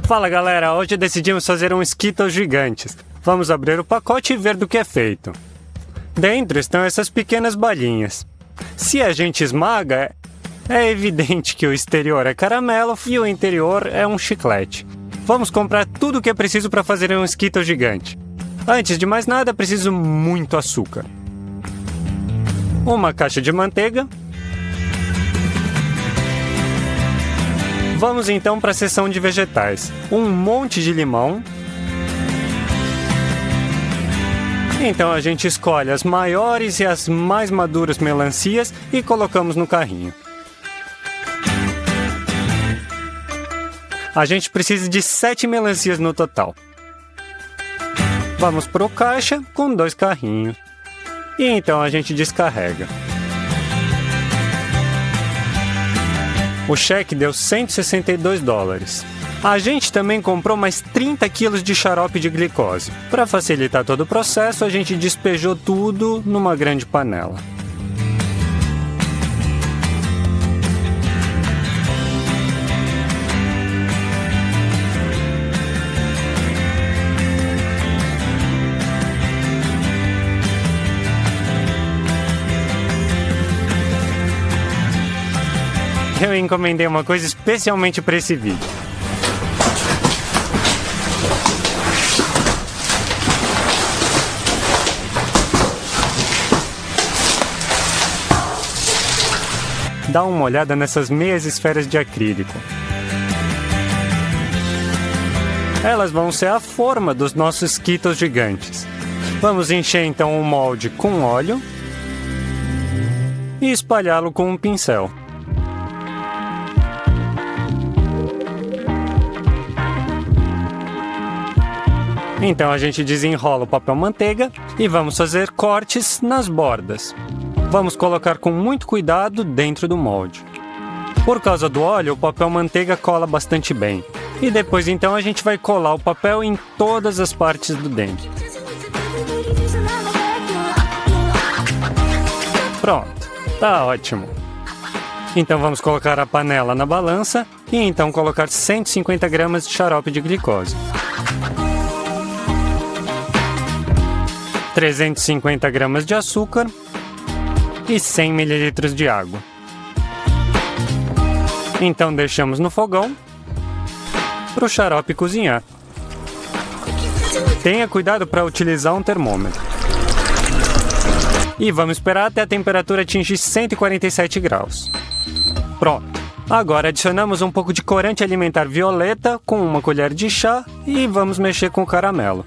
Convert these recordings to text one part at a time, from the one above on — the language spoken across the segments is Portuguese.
Fala galera, hoje decidimos fazer um Skittles gigantes. Vamos abrir o pacote e ver do que é feito. Dentro estão essas pequenas balinhas. Se a gente esmaga, é evidente que o exterior é caramelo e o interior é um chiclete. Vamos comprar tudo o que é preciso para fazer um Skittles gigante. Antes de mais nada, preciso muito açúcar. Uma caixa de manteiga. Vamos então para a seção de vegetais. Um monte de limão. Então a gente escolhe as maiores e as mais maduras melancias e colocamos no carrinho. A gente precisa de 7 melancias no total. Vamos para o caixa com 2 carrinhos. E então a gente descarrega. O cheque deu $162. A gente também comprou mais 30 quilos de xarope de glicose. Para facilitar todo o processo, a gente despejou tudo numa grande panela. Eu encomendei uma coisa especialmente para esse vídeo. Dá uma olhada nessas meias esferas de acrílico. Elas vão ser a forma dos nossos Skittles gigantes. Vamos encher então o molde com óleo e espalhá-lo com um pincel. Então a gente desenrola o papel manteiga e vamos fazer cortes nas bordas. Vamos colocar com muito cuidado dentro do molde. Por causa do óleo, o papel manteiga cola bastante bem. E depois então a gente vai colar o papel em todas as partes do dente. Pronto, tá ótimo. Então vamos colocar a panela na balança e então colocar 150 gramas de xarope de glicose. 350 gramas de açúcar e 100 ml de água. Então deixamos no fogão para o xarope cozinhar. Tenha cuidado para utilizar um termômetro. E vamos esperar até a temperatura atingir 147 graus. Pronto. Agora adicionamos um pouco de corante alimentar violeta com uma colher de chá e vamos mexer com o caramelo.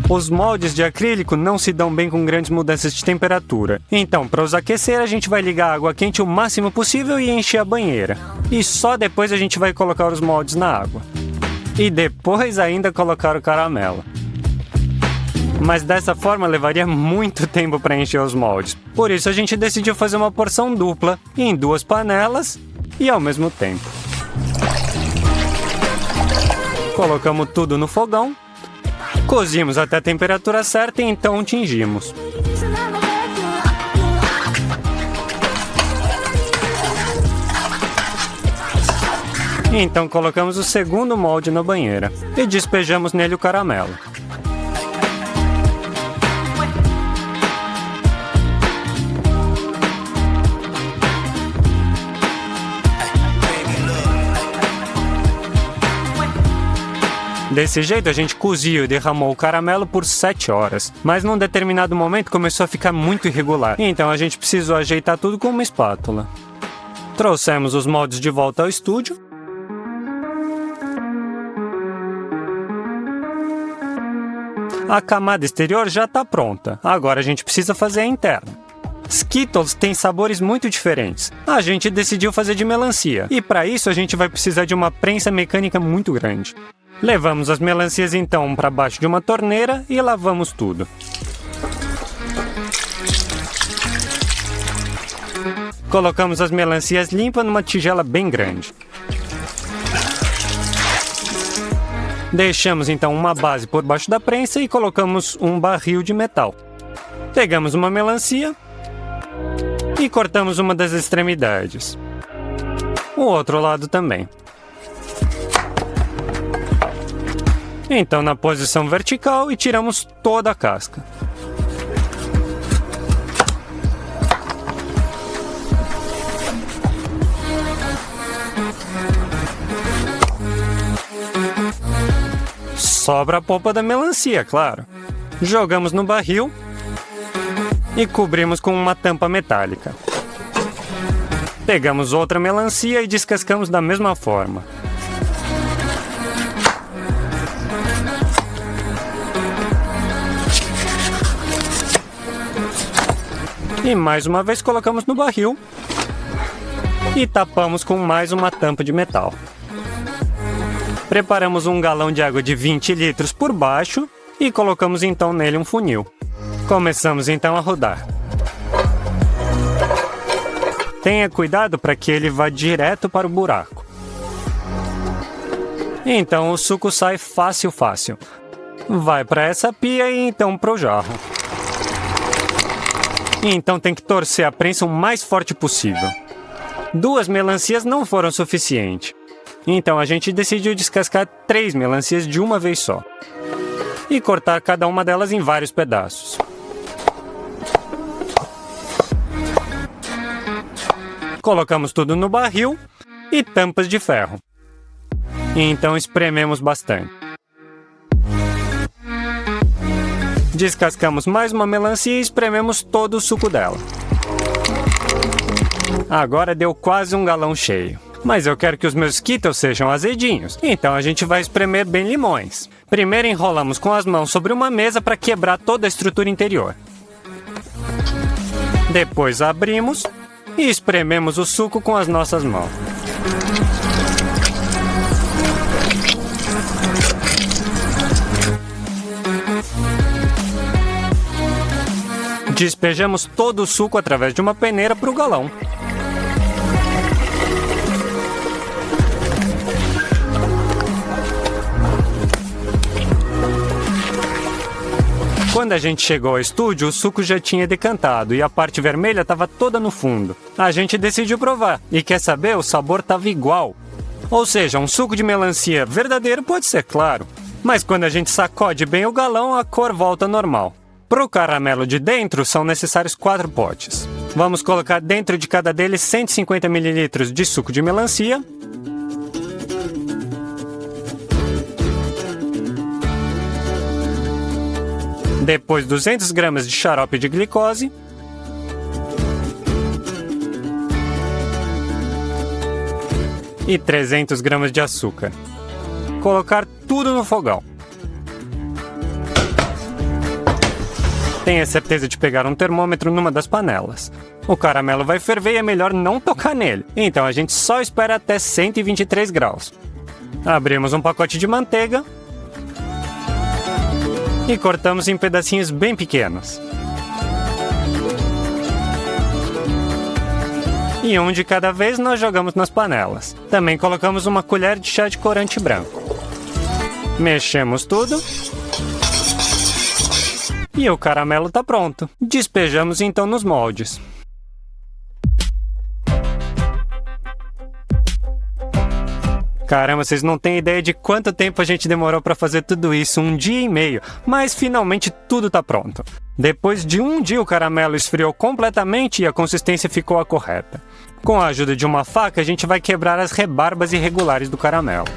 Os moldes de acrílico não se dão bem com grandes mudanças de temperatura. Então, para os aquecer, a gente vai ligar a água quente o máximo possível e encher a banheira. E só depois a gente vai colocar os moldes na água. E depois ainda colocar o caramelo. Mas dessa forma levaria muito tempo para encher os moldes. Por isso a gente decidiu fazer uma porção dupla, em 2 panelas e ao mesmo tempo. Colocamos tudo no fogão. Cozimos até a temperatura certa e então tingimos. Então colocamos o segundo molde na banheira e despejamos nele o caramelo. Desse jeito a gente coziu e derramou o caramelo por 7 horas, mas num determinado momento começou a ficar muito irregular, então a gente precisou ajeitar tudo com uma espátula. Trouxemos os moldes de volta ao estúdio. A camada exterior já está pronta, agora a gente precisa fazer a interna. Skittles tem sabores muito diferentes. A gente decidiu fazer de melancia, e para isso a gente vai precisar de uma prensa mecânica muito grande. Levamos as melancias então para baixo de uma torneira e lavamos tudo. Colocamos as melancias limpas numa tigela bem grande. Deixamos então uma base por baixo da prensa e colocamos um barril de metal. Pegamos uma melancia e cortamos uma das extremidades. O outro lado também. Então, na posição vertical, e tiramos toda a casca. Sobra a polpa da melancia, claro. Jogamos no barril e cobrimos com uma tampa metálica. Pegamos outra melancia e descascamos da mesma forma. E mais uma vez colocamos no barril e tapamos com mais uma tampa de metal. Preparamos um galão de água de 20 litros por baixo e colocamos então nele um funil. Começamos então a rodar. Tenha cuidado para que ele vá direto para o buraco. Então o suco sai fácil. Vai para essa pia e então para o jarro. Então tem que torcer a prensa o mais forte possível. 2 melancias não foram suficientes. Então a gente decidiu descascar 3 melancias de uma vez só. E cortar cada uma delas em vários pedaços. Colocamos tudo no barril e tampas de ferro. E então esprememos bastante. Descascamos mais uma melancia e esprememos todo o suco dela. Agora deu quase um galão cheio. Mas eu quero que os meus Skittles sejam azedinhos. Então a gente vai espremer bem limões. Primeiro enrolamos com as mãos sobre uma mesa para quebrar toda a estrutura interior. Depois abrimos e esprememos o suco com as nossas mãos. Despejamos todo o suco através de uma peneira para o galão. Quando a gente chegou ao estúdio, o suco já tinha decantado e a parte vermelha estava toda no fundo. A gente decidiu provar e quer saber, o sabor estava igual. Ou seja, um suco de melancia verdadeiro pode ser claro, mas quando a gente sacode bem o galão, a cor volta ao normal. Para o caramelo de dentro, são necessários 4 potes. Vamos colocar dentro de cada deles 150 ml de suco de melancia, depois 200 gramas de xarope de glicose e 300 gramas de açúcar. Colocar tudo no fogão. Tenha certeza de pegar um termômetro numa das panelas. O caramelo vai ferver e é melhor não tocar nele. Então a gente só espera até 123 graus. Abrimos um pacote de manteiga e cortamos em pedacinhos bem pequenos. E um de cada vez nós jogamos nas panelas. Também colocamos uma colher de chá de corante branco. Mexemos tudo. E o caramelo está pronto. Despejamos então nos moldes. Caramba, vocês não têm ideia de quanto tempo a gente demorou para fazer tudo isso, 1 dia e meio, mas finalmente tudo está pronto. Depois de 1 dia o caramelo esfriou completamente e a consistência ficou a correta. Com a ajuda de uma faca a gente vai quebrar as rebarbas irregulares do caramelo.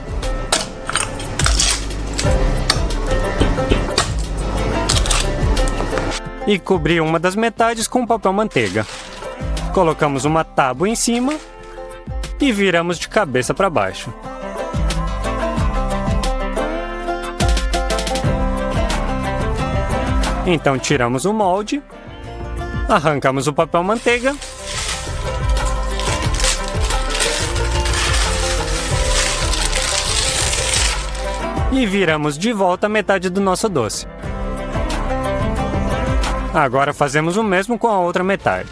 E cobrir uma das metades com papel manteiga. Colocamos uma tábua em cima e viramos de cabeça para baixo. Então tiramos o molde, arrancamos o papel manteiga e viramos de volta a metade do nosso doce. Agora fazemos o mesmo com a outra metade.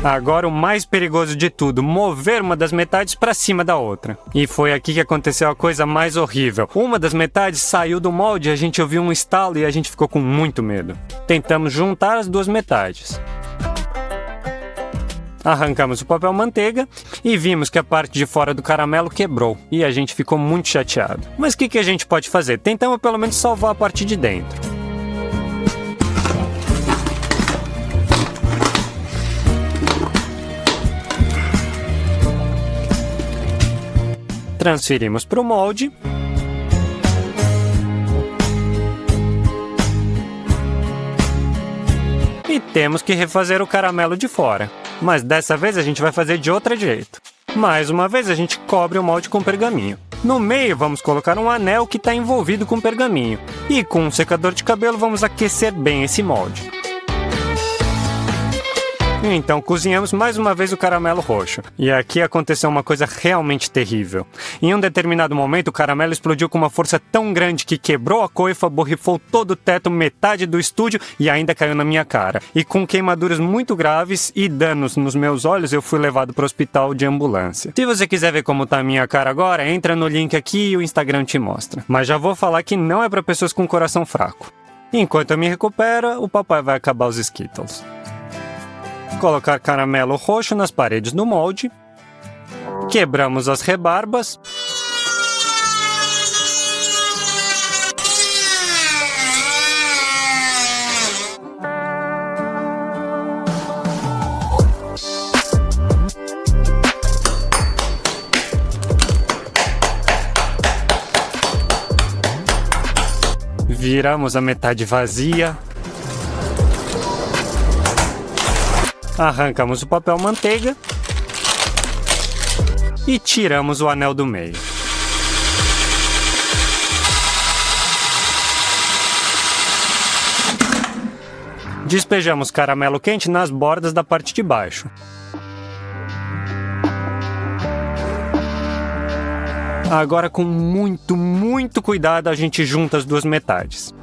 Agora o mais perigoso de tudo, mover uma das metades para cima da outra. E foi aqui que aconteceu a coisa mais horrível. Uma das metades saiu do molde, a gente ouviu um estalo e a gente ficou com muito medo. Tentamos juntar as duas metades. Arrancamos o papel manteiga e vimos que a parte de fora do caramelo quebrou e a gente ficou muito chateado. Mas o que a gente pode fazer? Tentamos pelo menos salvar a parte de dentro. Transferimos para o molde. E temos que refazer o caramelo de fora. Mas dessa vez a gente vai fazer de outro jeito. Mais uma vez a gente cobre o molde com pergaminho. No meio vamos colocar um anel que está envolvido com pergaminho. E com um secador de cabelo vamos aquecer bem esse molde. Então cozinhamos mais uma vez o caramelo roxo. E aqui aconteceu uma coisa realmente terrível. Em um determinado momento, o caramelo explodiu com uma força tão grande que quebrou a coifa, borrifou todo o teto, metade do estúdio e ainda caiu na minha cara. E com queimaduras muito graves e danos nos meus olhos, eu fui levado para o hospital de ambulância. Se você quiser ver como tá a minha cara agora, entra no link aqui e o Instagram te mostra. Mas já vou falar que não é para pessoas com coração fraco. Enquanto eu me recupero, o papai vai acabar os Skittles. Colocar caramelo roxo nas paredes do molde. Quebramos as rebarbas. Viramos a metade vazia. Arrancamos o papel manteiga e tiramos o anel do meio. Despejamos caramelo quente nas bordas da parte de baixo. Agora, com muito cuidado, a gente junta as duas metades.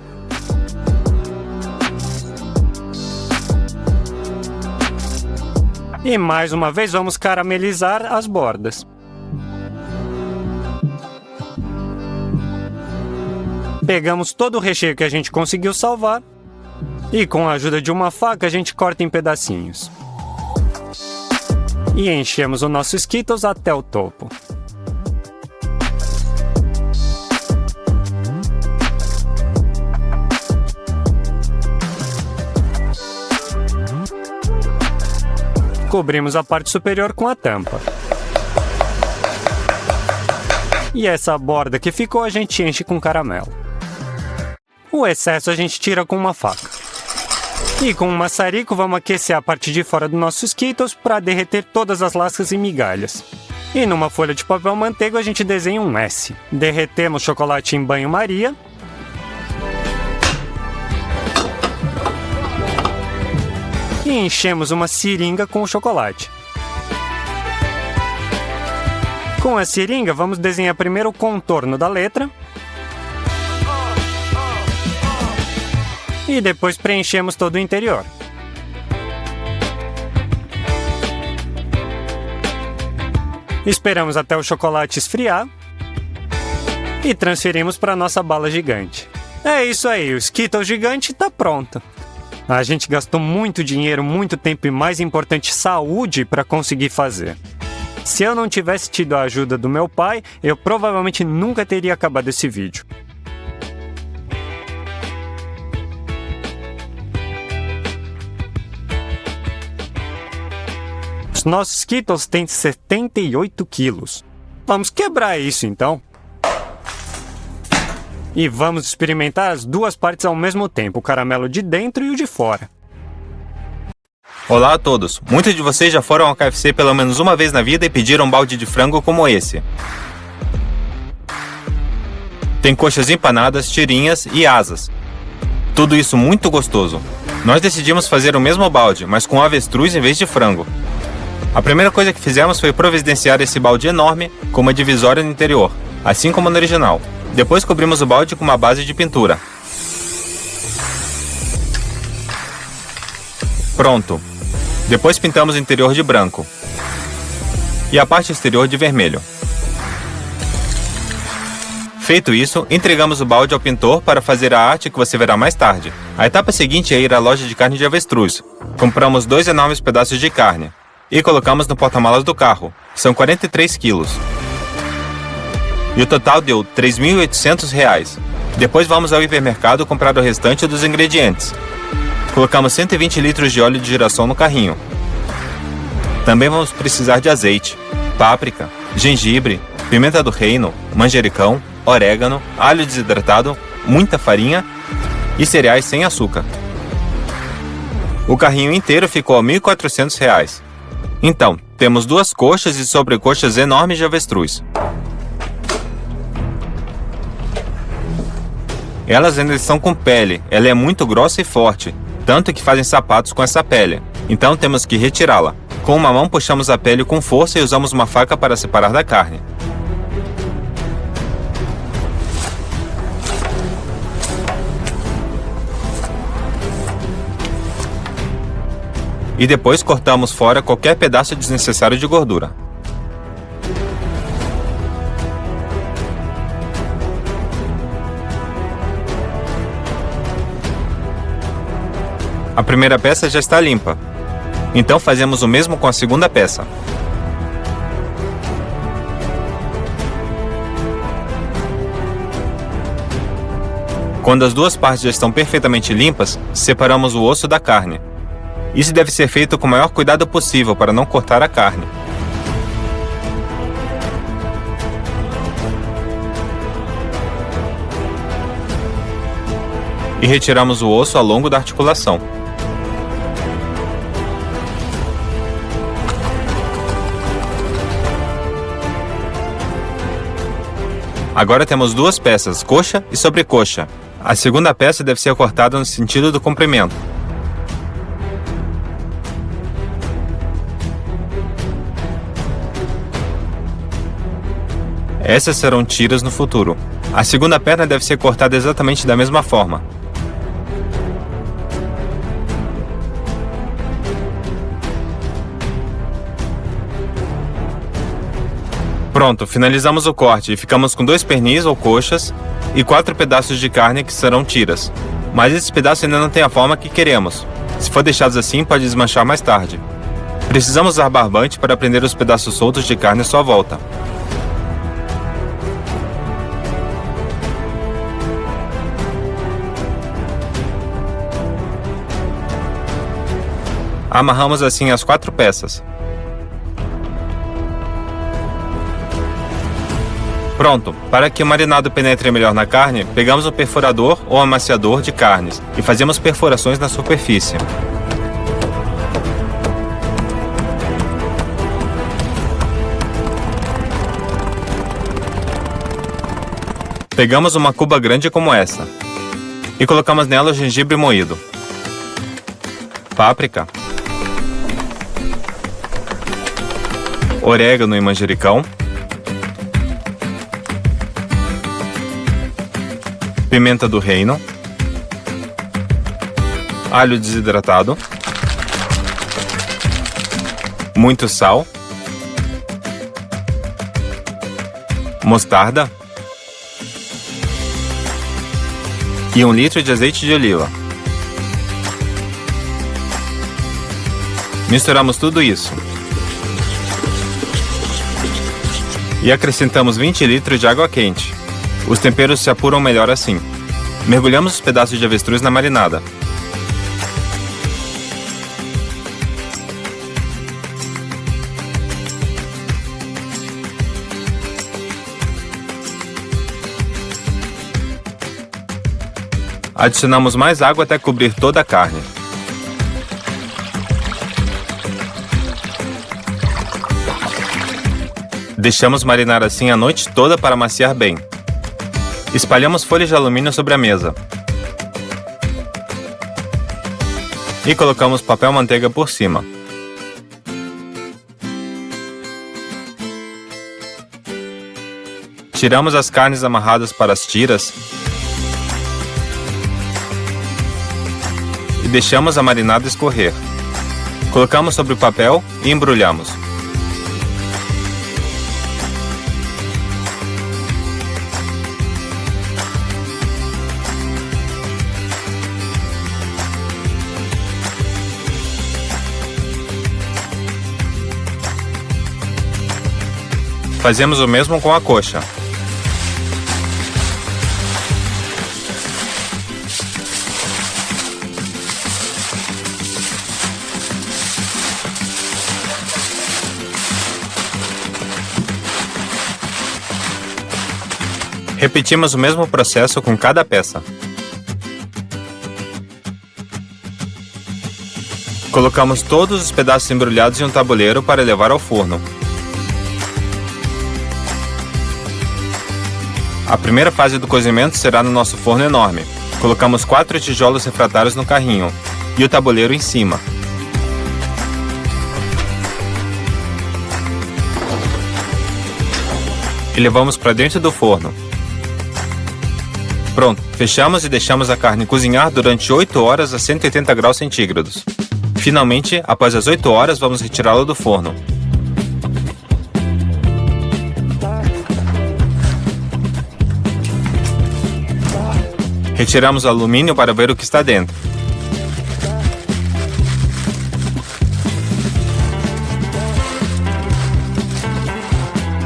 E mais uma vez vamos caramelizar as bordas. Pegamos todo o recheio que a gente conseguiu salvar e com a ajuda de uma faca a gente corta em pedacinhos. E enchemos o nosso Skittles até o topo. Cobrimos a parte superior com a tampa. E essa borda que ficou a gente enche com caramelo. O excesso a gente tira com uma faca. E com um maçarico vamos aquecer a parte de fora do nosso Skittles para derreter todas as lascas e migalhas. E numa folha de papel manteiga a gente desenha um S. Derretemos chocolate em banho-maria. E enchemos uma seringa com o chocolate. Com a seringa, vamos desenhar primeiro o contorno da letra. E depois preenchemos todo o interior. Esperamos até o chocolate esfriar. E transferimos para a nossa bala gigante. É isso aí, o Skittles gigante está pronto. A gente gastou muito dinheiro, muito tempo e, mais importante, saúde para conseguir fazer. Se eu não tivesse tido a ajuda do meu pai, eu provavelmente nunca teria acabado esse vídeo. Os nossos Skittles têm 78 quilos. Vamos quebrar isso então. E vamos experimentar as duas partes ao mesmo tempo, o caramelo de dentro e o de fora. Olá a todos! Muitos de vocês já foram ao KFC pelo menos uma vez na vida e pediram um balde de frango como esse. Tem coxas empanadas, tirinhas e asas. Tudo isso muito gostoso. Nós decidimos fazer o mesmo balde, mas com avestruz em vez de frango. A primeira coisa que fizemos foi providenciar esse balde enorme com uma divisória no interior, assim como no original. Depois cobrimos o balde com uma base de pintura. Pronto. Depois pintamos o interior de branco e a parte exterior de vermelho. Feito isso, entregamos o balde ao pintor para fazer a arte que você verá mais tarde. A etapa seguinte é ir à loja de carne de avestruz. Compramos 2 enormes pedaços de carne. e colocamos no porta-malas do carro. São 43 quilos. E o total deu R$ 3.800. Depois vamos ao hipermercado comprar o restante dos ingredientes. Colocamos 120 litros de óleo de girassol no carrinho. Também vamos precisar de azeite, páprica, gengibre, pimenta do reino, manjericão, orégano, alho desidratado, muita farinha e cereais sem açúcar. O carrinho inteiro ficou a R$ 1.400. Então, temos 2 coxas e sobrecoxas enormes de avestruz. Elas ainda estão com pele, ela é muito grossa e forte, tanto que fazem sapatos com essa pele. Então temos que retirá-la. Com uma mão puxamos a pele com força e usamos uma faca para separar da carne. E depois cortamos fora qualquer pedaço desnecessário de gordura. A primeira peça já está limpa. Então fazemos o mesmo com a segunda peça. Quando as 2 partes já estão perfeitamente limpas, separamos o osso da carne. Isso deve ser feito com o maior cuidado possível para não cortar a carne. E retiramos o osso ao longo da articulação. Agora temos 2 peças, coxa e sobrecoxa. A segunda peça deve ser cortada no sentido do comprimento. Essas serão tiras no futuro. A segunda perna deve ser cortada exatamente da mesma forma. Pronto, finalizamos o corte e ficamos com 2 pernis ou coxas e 4 pedaços de carne que serão tiras. Mas esses pedaços ainda não têm a forma que queremos. Se for deixados assim, pode desmanchar mais tarde. Precisamos usar barbante para prender os pedaços soltos de carne à sua volta. Amarramos assim as 4 peças. Pronto, para que o marinado penetre melhor na carne, pegamos um perfurador ou amaciador de carnes e fazemos perfurações na superfície. Pegamos uma cuba grande como essa e colocamos nela o gengibre moído, páprica, orégano e manjericão, pimenta do reino, alho desidratado, muito sal, mostarda e 1 litro de azeite de oliva. Misturamos tudo isso e acrescentamos 20 litros de água quente. Os temperos se apuram melhor assim. Mergulhamos os pedaços de avestruz na marinada. Adicionamos mais água até cobrir toda a carne. Deixamos marinar assim a noite toda para maciar bem. Espalhamos folhas de alumínio sobre a mesa. E colocamos papel manteiga por cima. Tiramos as carnes amarradas para as tiras e deixamos a marinada escorrer. Colocamos sobre o papel e embrulhamos. Fazemos o mesmo com a coxa. Repetimos o mesmo processo com cada peça. Colocamos todos os pedaços embrulhados em um tabuleiro para levar ao forno. A primeira fase do cozimento será no nosso forno enorme. Colocamos 4 tijolos refratários no carrinho e o tabuleiro em cima. E levamos para dentro do forno. Pronto, fechamos e deixamos a carne cozinhar durante 8 horas a 180 graus centígrados. Finalmente, após as 8 horas, vamos retirá-la do forno. Retiramos o alumínio para ver o que está dentro.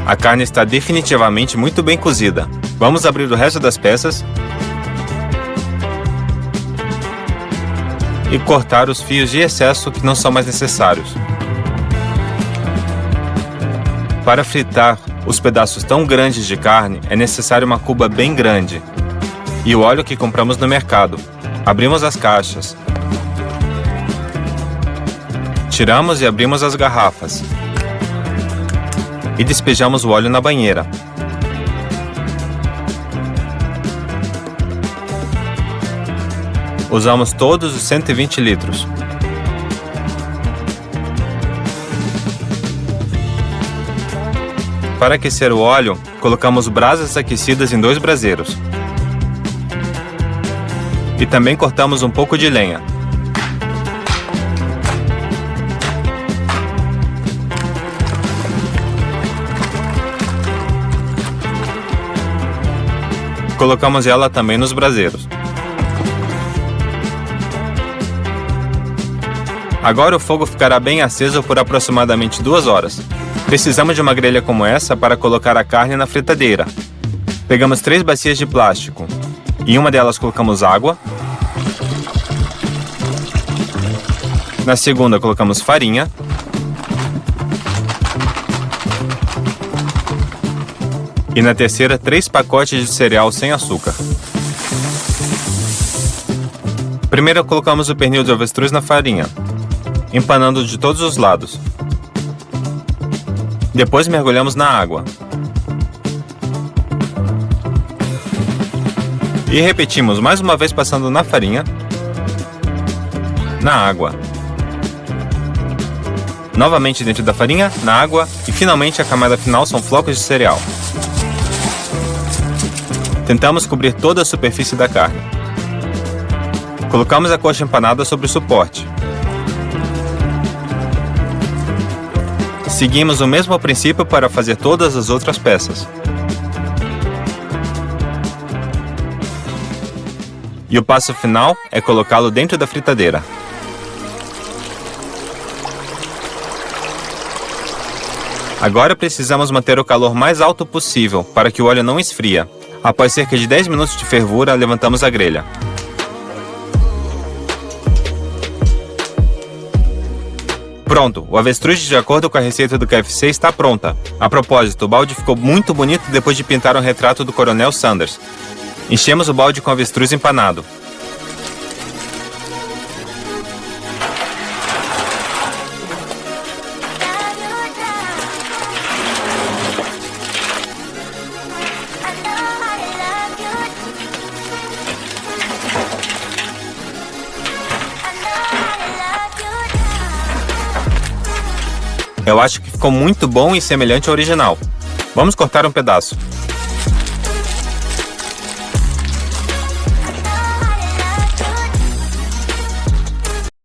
A carne está definitivamente muito bem cozida. Vamos abrir o resto das peças e cortar os fios de excesso que não são mais necessários. Para fritar os pedaços tão grandes de carne, é necessário uma cuba bem grande e o óleo que compramos no mercado. Abrimos as caixas, tiramos e abrimos as garrafas e despejamos o óleo na banheira. Usamos todos os 120 litros. Para aquecer o óleo, colocamos brasas aquecidas em 2 braseiros. E também cortamos um pouco de lenha. Colocamos ela também nos braseiros. Agora o fogo ficará bem aceso por aproximadamente 2 horas. Precisamos de uma grelha como essa para colocar a carne na fritadeira. Pegamos 3 bacias de plástico. Em uma delas colocamos água. Na segunda colocamos farinha. E na terceira 3 pacotes de cereal sem açúcar. Primeiro colocamos o pernil de avestruz na farinha, empanando de todos os lados. Depois mergulhamos na água. E repetimos mais uma vez passando na farinha, na água. Novamente dentro da farinha, na água e finalmente a camada final são flocos de cereal. Tentamos cobrir toda a superfície da carne. Colocamos a coxa empanada sobre o suporte. Seguimos o mesmo princípio para fazer todas as outras peças. E o passo final é colocá-lo dentro da fritadeira. Agora precisamos manter o calor mais alto possível para que o óleo não esfria. Após cerca de 10 minutos de fervura, levantamos a grelha. Pronto, o avestruz de acordo com a receita do KFC está pronta. A propósito, o balde ficou muito bonito depois de pintar um retrato do Coronel Sanders. Enchemos o balde com avestruz empanado. Eu acho que ficou muito bom e semelhante ao original. Vamos cortar um pedaço.